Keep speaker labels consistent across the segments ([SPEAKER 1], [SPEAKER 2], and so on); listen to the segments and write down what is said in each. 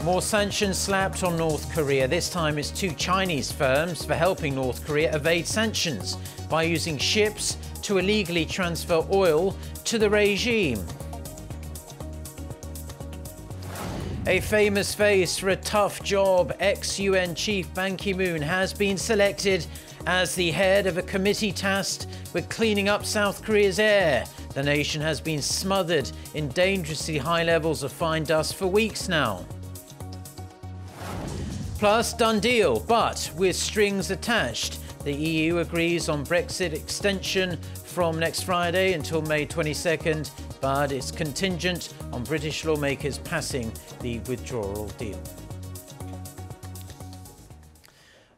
[SPEAKER 1] More sanctions slapped on North Korea. This time it's two Chinese firms for helping North Korea evade sanctions by using ships to illegally transfer oil to the regime. A famous face for a tough job, ex-UN chief Ban Ki-moon has been selected as the head of a committee tasked with cleaning up South Korea's air. The nation has been smothered in dangerously high levels of fine dust for weeks now. Plus, done deal, but with strings attached. The EU agrees on Brexit extension from next Friday until May 22nd, but it's contingent on British lawmakers passing the withdrawal deal.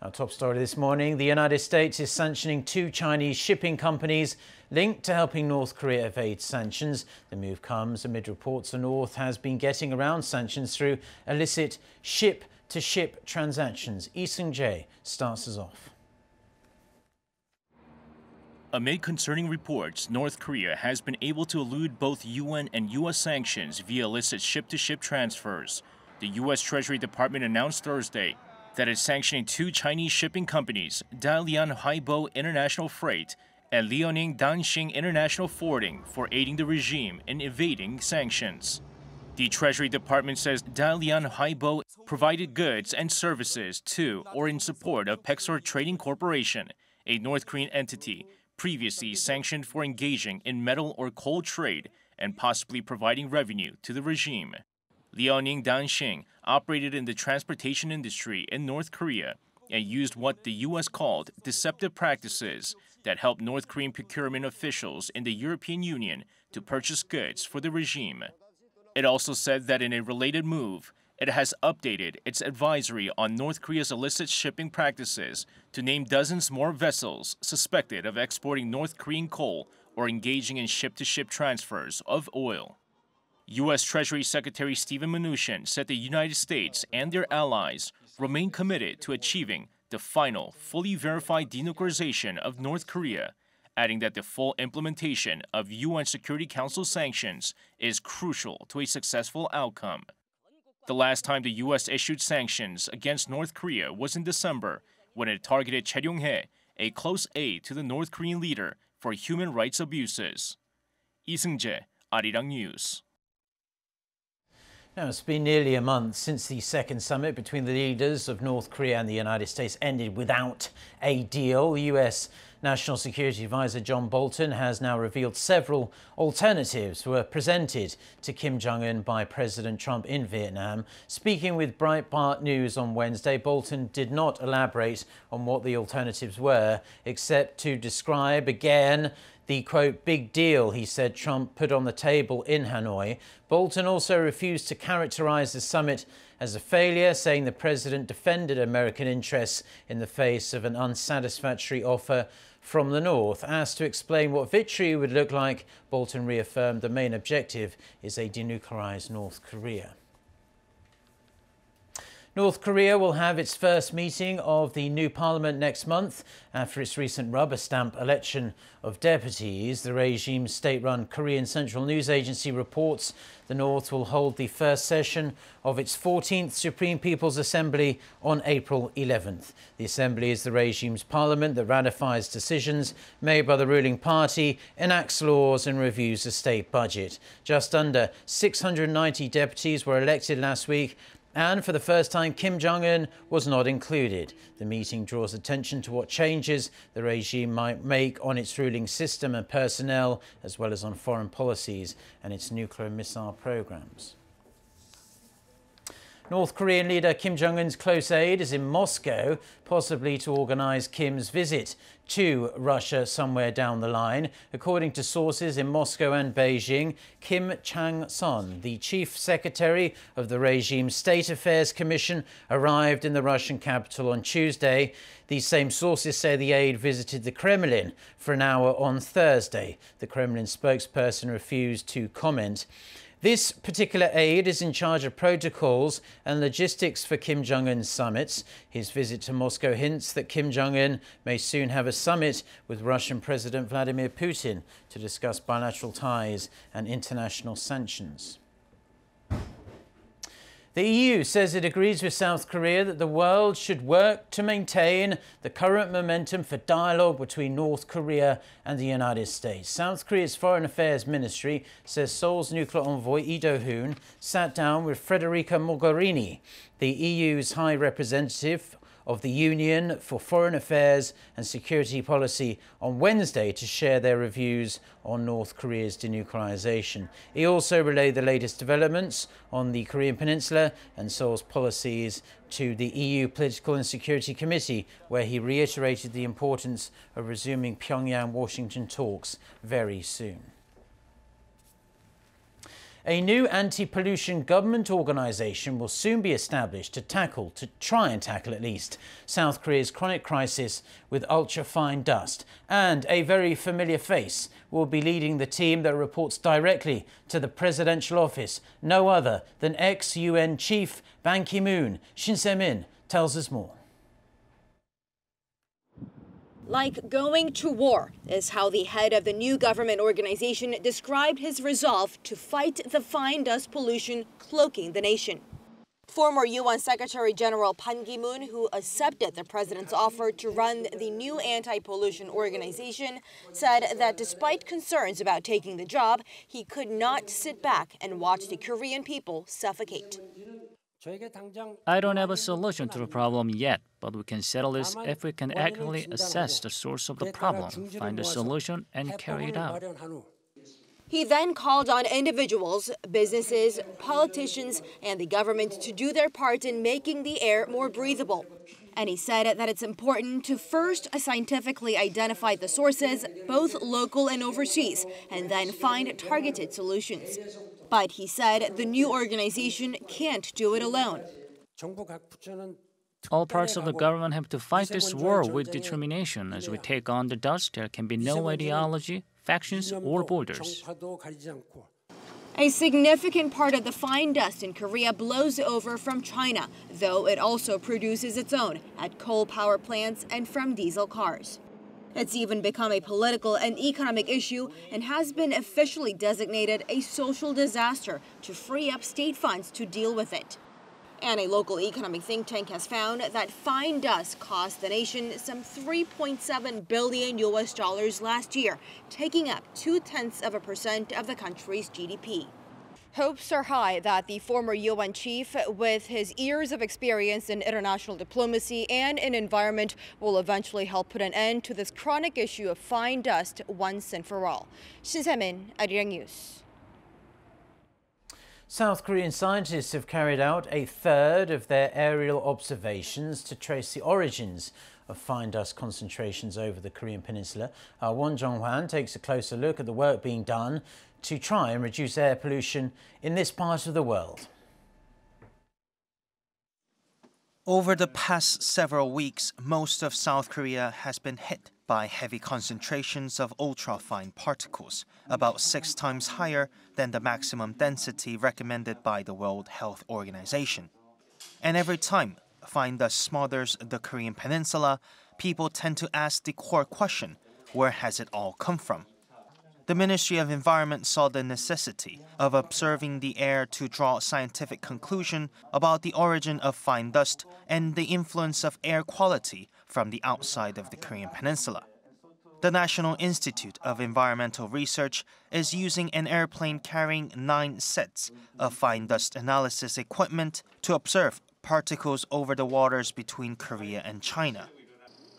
[SPEAKER 1] Our top story this morning, the United States is sanctioning two Chinese shipping companies linked to helping North Korea evade sanctions. The move comes amid reports the North has been getting around sanctions through illicit ship-to-ship transactions. Lee Seung-jae starts us off.
[SPEAKER 2] Amid concerning reports, North Korea has been able to elude both UN and U.S. sanctions via illicit ship-to-ship transfers. The U.S. Treasury Department announced Thursday that it's sanctioning two Chinese shipping companies, Dalian Haibo International Freight and Liaoning Danxing International Forwarding, for aiding the regime in evading sanctions. The Treasury Department says Dalian Haibo provided goods and services to or in support of Pexor Trading Corporation, a North Korean entity previously sanctioned for engaging in metal or coal trade and possibly providing revenue to the regime. Liaoning Danxing operated in the transportation industry in North Korea and used what the U.S. called deceptive practices that helped North Korean procurement officials in the European Union to purchase goods for the regime. It also said that in a related move, it has updated its advisory on North Korea's illicit shipping practices to name dozens more vessels suspected of exporting North Korean coal or engaging in ship-to-ship transfers of oil. U.S. Treasury Secretary Steven Mnuchin said the United States and their allies remain committed to achieving the final, fully verified denuclearization of North Korea, adding that the full implementation of UN Security Council sanctions is crucial to a successful outcome. The last time the U.S. issued sanctions against North Korea was in December, when it targeted Choi Ryong-hae, a close aide to the North Korean leader, for human rights abuses. Lee Seung-jae, Arirang News.
[SPEAKER 1] Now, it's been nearly a month since the second summit between the leaders of North Korea and the United States ended without a deal. U.S. National Security Advisor John Bolton has now revealed several alternatives were presented to Kim Jong-un by President Trump in Vietnam. Speaking with Breitbart News on Wednesday, Bolton did not elaborate on what the alternatives were, except to describe again the, quote, big deal he said Trump put on the table in Hanoi. Bolton also refused to characterize the summit as a failure, saying the president defended American interests in the face of an unsatisfactory offer from the North. Asked to explain what victory would look like, Bolton reaffirmed the main objective is a denuclearized North Korea. North Korea will have its first meeting of the new parliament next month after its recent rubber stamp election of deputies. The regime's state-run Korean Central News Agency reports the North will hold the first session of its 14th Supreme People's Assembly on April 11th. The Assembly is the regime's parliament that ratifies decisions made by the ruling party, enacts laws and reviews the state budget. Just under 690 deputies were elected last week, and for the first time, Kim Jong-un was not included. The meeting draws attention to what changes the regime might make on its ruling system and personnel, as well as on foreign policies and its nuclear missile programs. North Korean leader Kim Jong-un's close aide is in Moscow, possibly to organize Kim's visit to Russia somewhere down the line. According to sources in Moscow and Beijing, Kim Chang-son, the chief secretary of the regime's State Affairs Commission, arrived in the Russian capital on Tuesday. These same sources say the aide visited the Kremlin for an hour on Thursday. The Kremlin spokesperson refused to comment. This particular aide is in charge of protocols and logistics for Kim Jong-un's summits. His visit to Moscow hints that Kim Jong-un may soon have a summit with Russian President Vladimir Putin to discuss bilateral ties and international sanctions. The EU says it agrees with South Korea that the world should work to maintain the current momentum for dialogue between North Korea and the United States. South Korea's Foreign Affairs Ministry says Seoul's nuclear envoy Lee Do-hoon sat down with Federica Mogherini, the EU's High Representative of the Union for Foreign Affairs and Security Policy, on Wednesday to share their reviews on North Korea's denuclearization. He also relayed the latest developments on the Korean Peninsula and Seoul's policies to the EU Political and Security Committee, where he reiterated the importance of resuming Pyongyang-Washington talks very soon. A new anti-pollution government organisation will soon be established to try and tackle at least, South Korea's chronic crisis with ultra-fine dust. And a very familiar face will be leading the team that reports directly to the presidential office. No other than ex-UN chief Ban Ki-moon. Shin Se-min tells us more.
[SPEAKER 3] Like going to war is how the head of the new government organization described his resolve to fight the fine dust pollution cloaking the nation. Former UN Secretary General Ban Ki-moon, who accepted the president's offer to run the new anti-pollution organization, said that despite concerns about taking the job, he could not sit back and watch the Korean people suffocate.
[SPEAKER 4] I don't have a solution to the problem yet, but we can settle this if we can accurately assess the source of the problem, find a solution, and carry it out.
[SPEAKER 3] He then called on individuals, businesses, politicians, and the government to do their part in making the air more breathable. And he said that it's important to first scientifically identify the sources, both local and overseas, and then find targeted solutions. But he said the new organization can't do it alone.
[SPEAKER 4] All parts of the government have to fight this war with determination. As we take on the dust, there can be no ideology, factions, or borders.
[SPEAKER 3] A significant part of the fine dust in Korea blows over from China, though it also produces its own at coal power plants and from diesel cars. It's even become a political and economic issue and has been officially designated a social disaster to free up state funds to deal with it. And a local economic think tank has found that fine dust cost the nation some $3.7 billion last year, taking up 0.2% of the country's GDP. Hopes are high that the former UN chief, with his years of experience in international diplomacy and in environment, will eventually help put an end to this chronic issue of fine dust once and for all. Shin Se-min, Arirang News.
[SPEAKER 1] South Korean scientists have carried out a third of their aerial observations to trace the origins of fine dust concentrations over the Korean Peninsula. Won Jong-hwan takes a closer look at the work being done to try and reduce air pollution in this part of the world.
[SPEAKER 5] Over the past several weeks, most of South Korea has been hit by heavy concentrations of ultrafine particles, about 6 times higher than the maximum density recommended by the World Health Organization. And every time fine dust smothers the Korean Peninsula, people tend to ask the core question, where has it all come from? The Ministry of Environment saw the necessity of observing the air to draw scientific conclusion about the origin of fine dust and the influence of air quality from the outside of the Korean Peninsula. The National Institute of Environmental Research is using an airplane carrying 9 sets of fine dust analysis equipment to observe particles over the waters between Korea and China.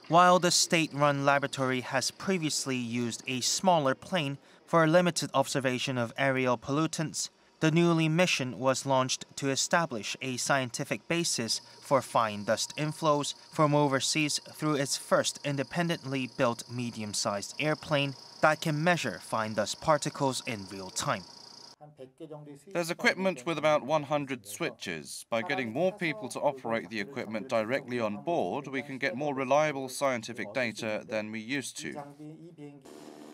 [SPEAKER 5] While the state-run laboratory has previously used a smaller plane for limited observation of aerial pollutants, the newly mission was launched to establish a scientific basis for fine dust inflows from overseas through its first independently built medium-sized airplane that can measure fine dust particles in real time.
[SPEAKER 6] There's equipment with about 100 switches. By getting more people to operate the equipment directly on board, we can get more reliable scientific data than we used to.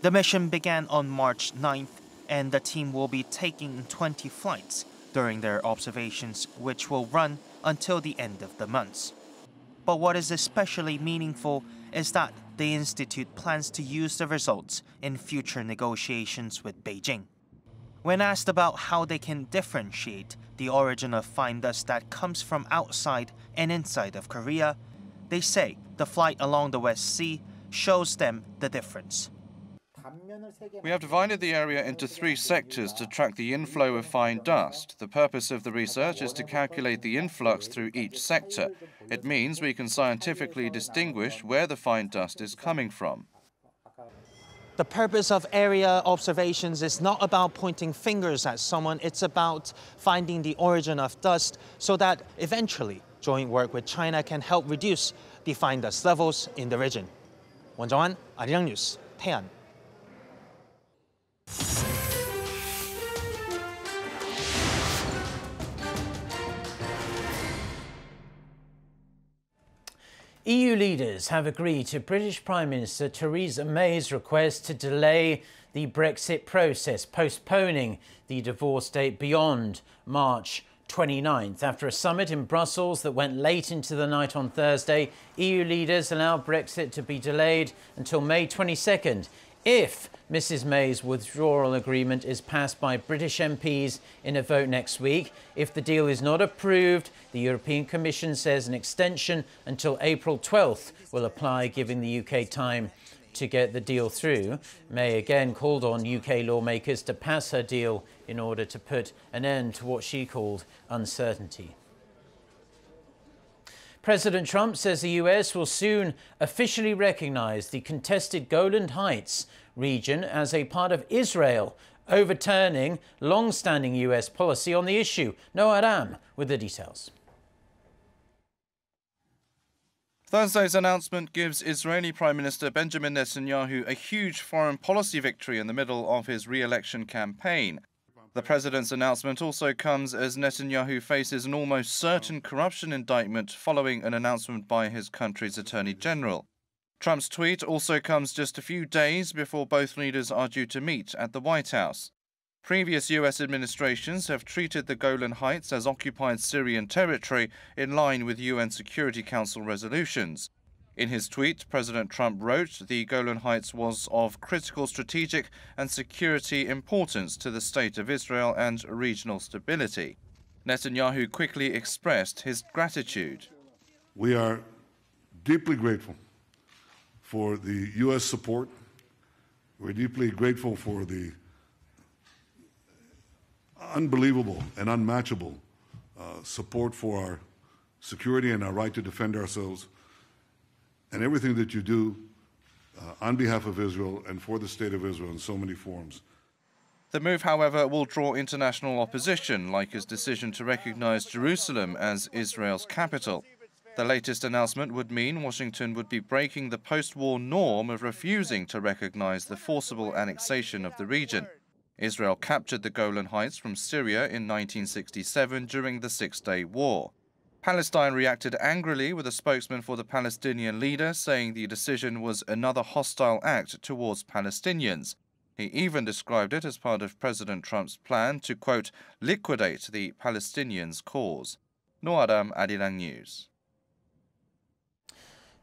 [SPEAKER 5] The mission began on March 9th, and the team will be taking 20 flights during their observations, which will run until the end of the month. But what is especially meaningful is that the Institute plans to use the results in future negotiations with Beijing. When asked about how they can differentiate the origin of fine dust that comes from outside and inside of Korea, they say the flight along the West Sea shows them the difference.
[SPEAKER 6] We have divided the area into 3 sectors to track the inflow of fine dust. The purpose of the research is to calculate the influx through each sector. It means we can scientifically distinguish where the fine dust is coming from.
[SPEAKER 5] The purpose of area observations is not about pointing fingers at someone, it's about finding the origin of dust so that eventually joint work with China can help reduce the fine dust levels in the region. 원정환, 아리랑 뉴스, 태안.
[SPEAKER 1] EU leaders have agreed to British Prime Minister Theresa May's request to delay the Brexit process, postponing the divorce date beyond March 29th. After a summit in Brussels that went late into the night on Thursday, EU leaders allowed Brexit to be delayed until May 22nd if Mrs May's withdrawal agreement is passed by British MPs in a vote next week. If the deal is not approved, the European Commission says an extension until April 12th will apply, giving the UK time to get the deal through. May again called on UK lawmakers to pass her deal in order to put an end to what she called uncertainty. President Trump says the US will soon officially recognize the contested Golan Heights region as a part of Israel, overturning long-standing US policy on the issue. Noah Ram with the details.
[SPEAKER 6] Thursday's announcement gives Israeli Prime Minister Benjamin Netanyahu a huge foreign policy victory in the middle of his re-election campaign. The president's announcement also comes as Netanyahu faces an almost certain corruption indictment following an announcement by his country's Attorney General. Trump's tweet also comes just a few days before both leaders are due to meet at the White House. Previous US administrations have treated the Golan Heights as occupied Syrian territory in line with UN Security Council resolutions. In his tweet, President Trump wrote the Golan Heights was of critical strategic and security importance to the state of Israel and regional stability. Netanyahu quickly expressed his gratitude.
[SPEAKER 7] We are deeply grateful for the U.S. support. We're deeply grateful for the unbelievable and unmatchable support for our security and our right to defend ourselves, and everything that you do on behalf of Israel and for the state of Israel in so many forms.
[SPEAKER 6] The move, however, will draw international opposition, like his decision to recognize Jerusalem as Israel's capital. The latest announcement would mean Washington would be breaking the post-war norm of refusing to recognize the forcible annexation of the region. Israel captured the Golan Heights from Syria in 1967 during the Six-Day War. Palestine reacted angrily, with a spokesman for the Palestinian leader saying the decision was another hostile act towards Palestinians. He even described it as part of President Trump's plan to, quote, liquidate the Palestinians' cause. Noah Ram, Arirang News.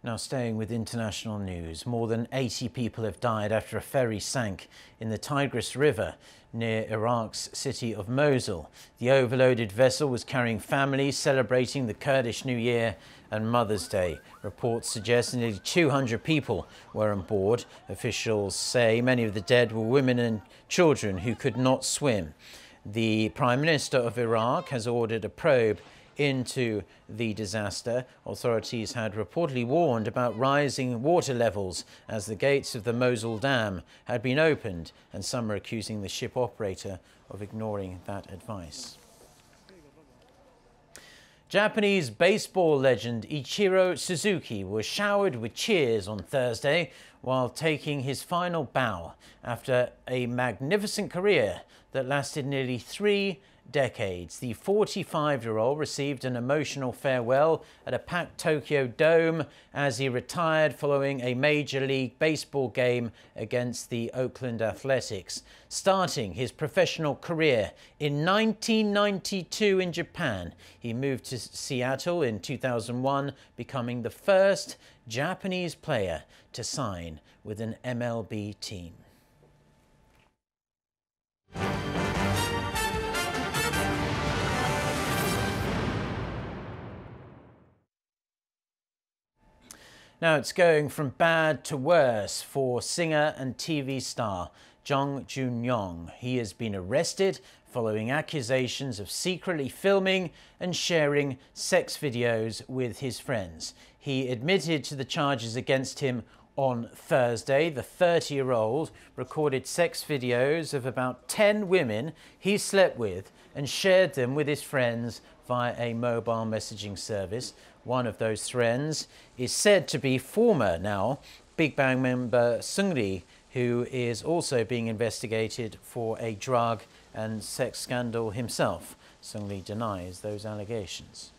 [SPEAKER 1] Now staying with international news, more than 80 people have died after a ferry sank in the Tigris River near Iraq's city of Mosul. The overloaded vessel was carrying families celebrating the Kurdish New Year and Mother's Day. Reports suggest nearly 200 people were on board. Officials say many of the dead were women and children who could not swim. The Prime Minister of Iraq has ordered a probe into the disaster. Authorities had reportedly warned about rising water levels as the gates of the Mosul Dam had been opened, and some are accusing the ship operator of ignoring that advice. Japanese baseball legend Ichiro Suzuki was showered with cheers on Thursday while taking his final bow after a magnificent career that lasted nearly 3 decades. The 45-year-old received an emotional farewell at a packed Tokyo Dome as he retired following a Major League Baseball game against the Oakland Athletics. Starting his professional career in 1992 in Japan, he moved to Seattle in 2001, becoming the first Japanese player to sign with an MLB team. Now it's going from bad to worse for singer and TV star Jung Joon-young. He has been arrested following accusations of secretly filming and sharing sex videos with his friends. He admitted to the charges against him on Thursday. The 30-year-old recorded sex videos of about 10 women he slept with and shared them with his friends via a mobile messaging service. One of those friends is said to be former now Big Bang member Seungri, who is also being investigated for a drug and sex scandal himself. Seungri denies those allegations.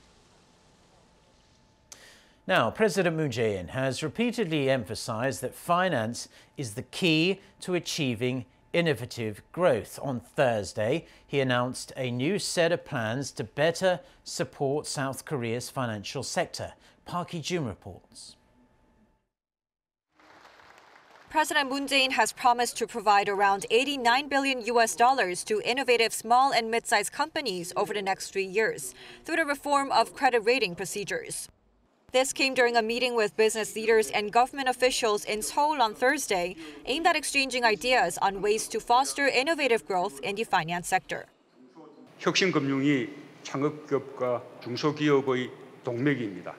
[SPEAKER 1] Now, President Moon Jae-in has repeatedly emphasized that finance is the key to achieving innovative growth. On Thursday, he announced a new set of plans to better support South Korea's financial sector. Park Hee-jun reports.
[SPEAKER 8] President Moon Jae-in has promised to provide around $89 billion to innovative small and mid-sized companies over the next 3 years through the reform of credit rating procedures. This came during a meeting with business leaders and government officials in Seoul on Thursday, aimed at exchanging ideas on ways to foster innovative growth in the finance sector.
[SPEAKER 9] 혁신금융이 창업기업과 중소기업의 동맥입니다.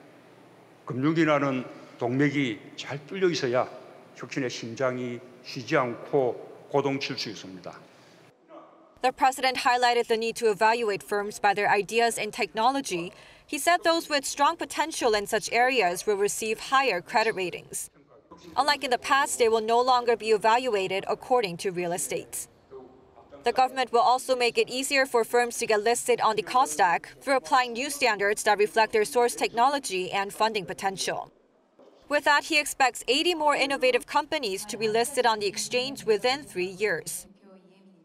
[SPEAKER 9] 금융이라는 동맥이 잘 뚫려 있어야 혁신의 심장이 쉬지 않고 고동칠 수 있습니다.
[SPEAKER 8] The president highlighted the need to evaluate firms by their ideas and technology. He said those with strong potential in such areas will receive higher credit ratings. Unlike in the past, they will no longer be evaluated according to real estate. The government will also make it easier for firms to get listed on the KOSDAQ through applying new standards that reflect their source technology and funding potential. With that, he expects 80 more innovative companies to be listed on the exchange within 3 years.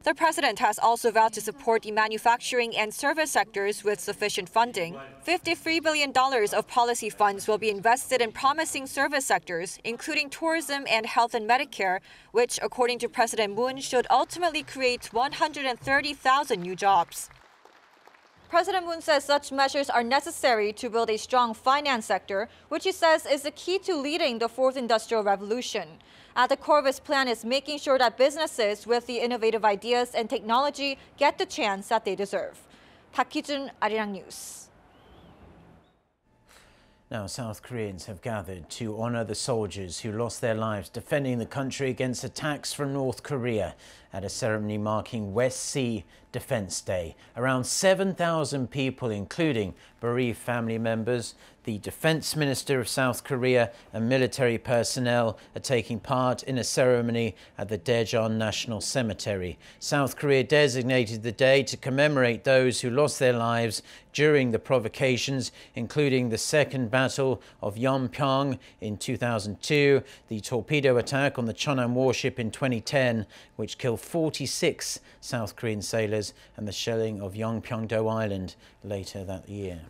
[SPEAKER 8] The president has also vowed to support the manufacturing and service sectors with sufficient funding. $53 billion of policy funds will be invested in promising service sectors, including tourism and health and Medicare, which, according to President Moon, should ultimately create 130,000 new jobs. President Moon says such measures are necessary to build a strong finance sector, which he says is the key to leading the fourth industrial revolution. At the core of his plan is making sure that businesses with the innovative ideas and technology get the chance that they deserve. Park Hee-jun, Arirang News.
[SPEAKER 1] Now, South Koreans have gathered to honor the soldiers who lost their lives defending the country against attacks from North Korea at a ceremony marking West Sea Defense Day. Around 7,000 people, including bereaved family members, the Defense Minister of South Korea and military personnel are taking part in a ceremony at the Daejeon National Cemetery. South Korea designated the day to commemorate those who lost their lives during the provocations, including the Second Battle of Yeonpyeong in 2002, the torpedo attack on the Cheonan warship in 2010, which killed 46 South Korean sailors, and the shelling of Yeonpyeong-do Island later that year.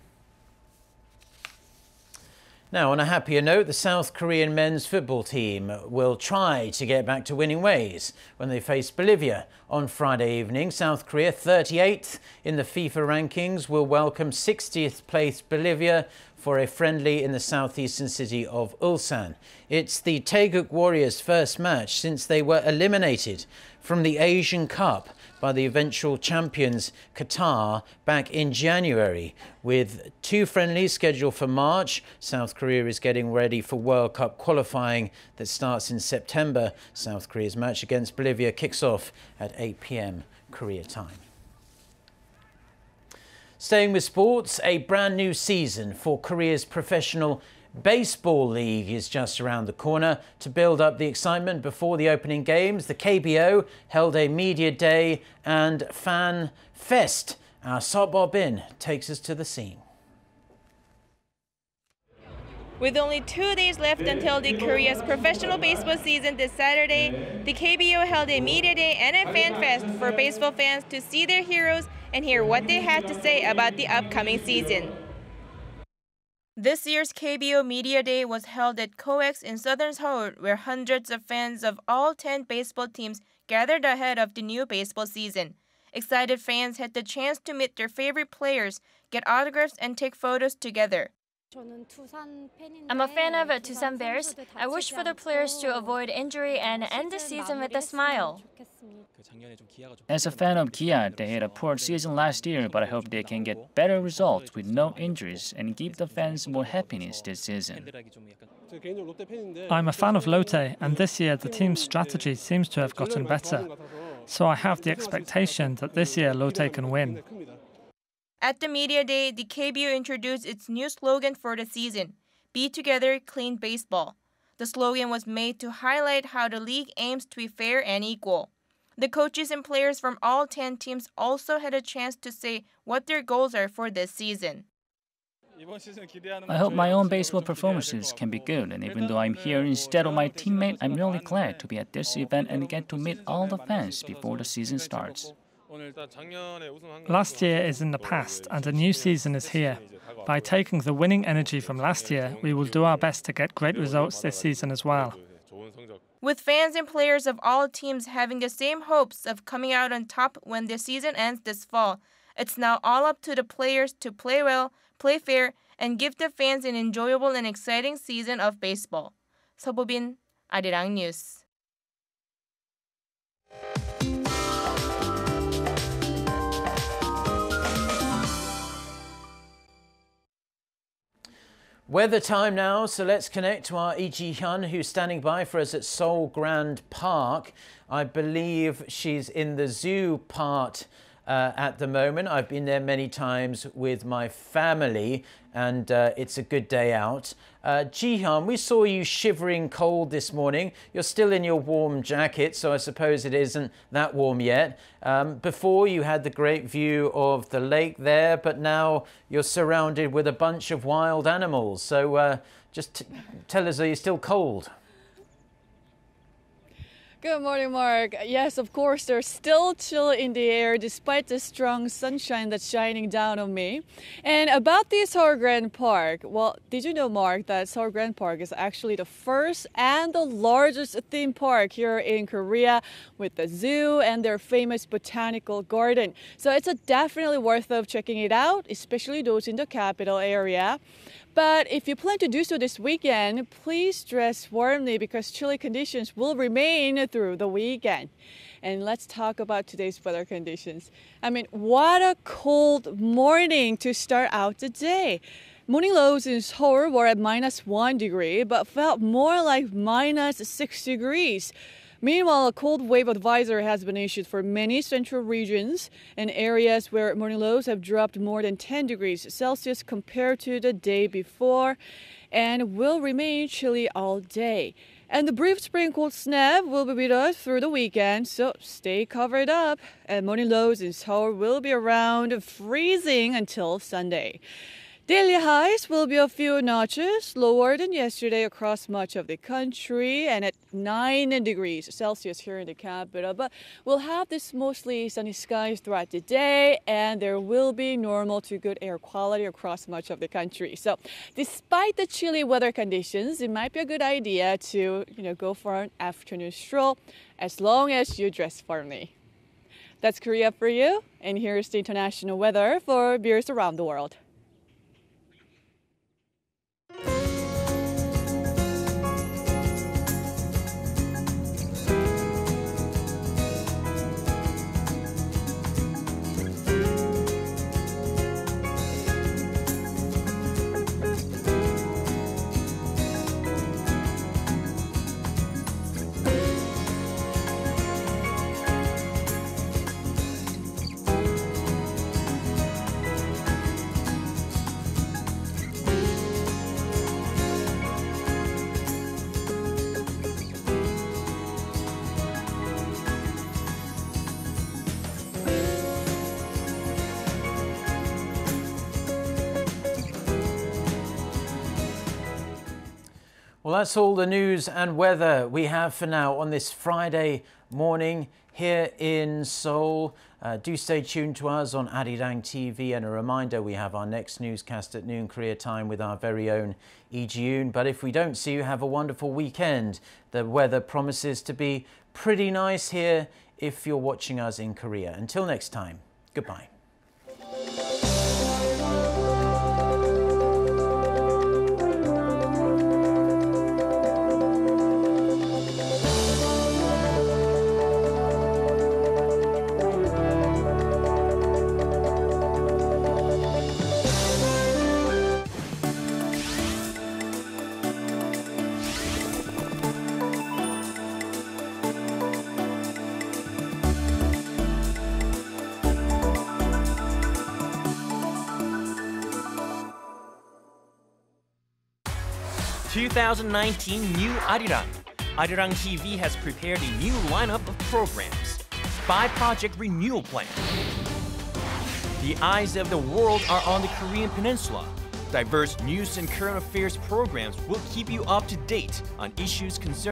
[SPEAKER 1] Now, on a happier note, the South Korean men's football team will try to get back to winning ways when they face Bolivia on Friday evening. South Korea, 38th in the FIFA rankings, will welcome 60th placed Bolivia for a friendly in the southeastern city of Ulsan. It's the Taeguk Warriors' first match since they were eliminated from the Asian Cup by the eventual champions Qatar back in January. With 2 friendlies scheduled for March, South Korea is getting ready for World Cup qualifying that starts in September. South Korea's match against Bolivia kicks off at 8 p.m. Korea time. Staying with sports, a brand new season for Korea's professional Baseball League is just around the corner. To build up the excitement before the opening games, the KBO held a media day and fan fest. Our Seok Bin takes us to the scene.
[SPEAKER 10] With only 2 days left until the Korea's professional baseball season this Saturday, the KBO held a media day and a fan fest for baseball fans to see their heroes and hear what they had to say about the upcoming season. This year's KBO Media Day was held at KoX in southern Seoul, where hundreds of fans of all 10 baseball teams gathered ahead of the new baseball season. Excited fans had the chance to meet their favorite players, get autographs, and take photos together.
[SPEAKER 11] I'm a fan of Tusan Bears. I wish for the players to avoid injury and end the season with a smile.
[SPEAKER 4] As a fan of Kia, they had a poor season last year, but I hope they can get better results with no injuries and give the fans more happiness this season.
[SPEAKER 12] I'm a fan of Lotte, and this year the team's strategy seems to have gotten better. So I have the expectation that this year Lotte can win.
[SPEAKER 10] At the media day, the KBO introduced its new slogan for the season, Be Together, Clean Baseball. The slogan was made to highlight how the league aims to be fair and equal. The coaches and players from all 10 teams also had a chance to say what their goals are for this season.
[SPEAKER 4] I hope my own baseball performances can be good, and even though I'm here instead of my teammate, I'm really glad to be at this event and get to meet all the fans before the season starts.
[SPEAKER 12] Last year is in the past and a new season is here. By taking the winning energy from last year, we will do our best to get great results this season as well.
[SPEAKER 10] With fans and players of all teams having the same hopes of coming out on top when the season ends this fall, it's now all up to the players to play well, play fair, and give the fans an enjoyable and exciting season of baseball. 서보빈, Arirang News.
[SPEAKER 1] Weather time now, so let's connect to our Lee Ji-hyun, who's standing by for us at Seoul Grand Park. I believe she's in the zoo part at the moment. I've been there many times with my family, and it's a good day out. Ji-hyun, we saw you shivering cold this morning. You're still in your warm jacket, so I suppose it isn't that warm yet. Before, you had the great view of the lake there, but now you're surrounded with a bunch of wild animals. So just tell us, are you still cold?
[SPEAKER 13] Good morning, Mark. Yes, of course, there's still chill in the air despite the strong sunshine that's shining down on me. And about the Seoul Grand Park, well, did you know, Mark, that Seoul Grand Park is actually the first and the largest theme park here in Korea with the zoo and their famous botanical garden. So it's definitely worth of checking it out, especially those in the capital area. But if you plan to do so this weekend, please dress warmly because chilly conditions will remain through the weekend. And let's talk about today's weather conditions. I mean, what a cold morning to start out the day. Morning lows in Seoul were at -1 degree, but felt more like -6 degrees. Meanwhile, a cold wave advisory has been issued for many central regions and areas where morning lows have dropped more than 10 degrees Celsius compared to the day before and will remain chilly all day. And the brief spring cold snap will be with us through the weekend, so stay covered up. And morning lows in Seoul will be around freezing until Sunday. Daily highs will be a few notches lower than yesterday across much of the country and at 9 degrees Celsius here in the capital. But we'll have this mostly sunny skies throughout the day and there will be normal to good air quality across much of the country. So despite the chilly weather conditions, it might be a good idea to go for an afternoon stroll as long as you dress formally. That's Korea for you, and here's the international weather for viewers around the world.
[SPEAKER 1] Well, that's all the news and weather we have for now on this Friday morning here in Seoul. Do stay tuned to us on Arirang TV, and a reminder, we have our next newscast at noon Korea time with our very own Lee Ji-hyun. But if we don't see you, have a wonderful weekend. The weather promises to be pretty nice here if you're watching us in Korea. Until next time, goodbye.
[SPEAKER 14] 2019 New Arirang. Arirang TV has prepared a new lineup of programs. 5-project renewal plan. The eyes of the world are on the Korean Peninsula. Diverse news and current affairs programs will keep you up to date on issues concerning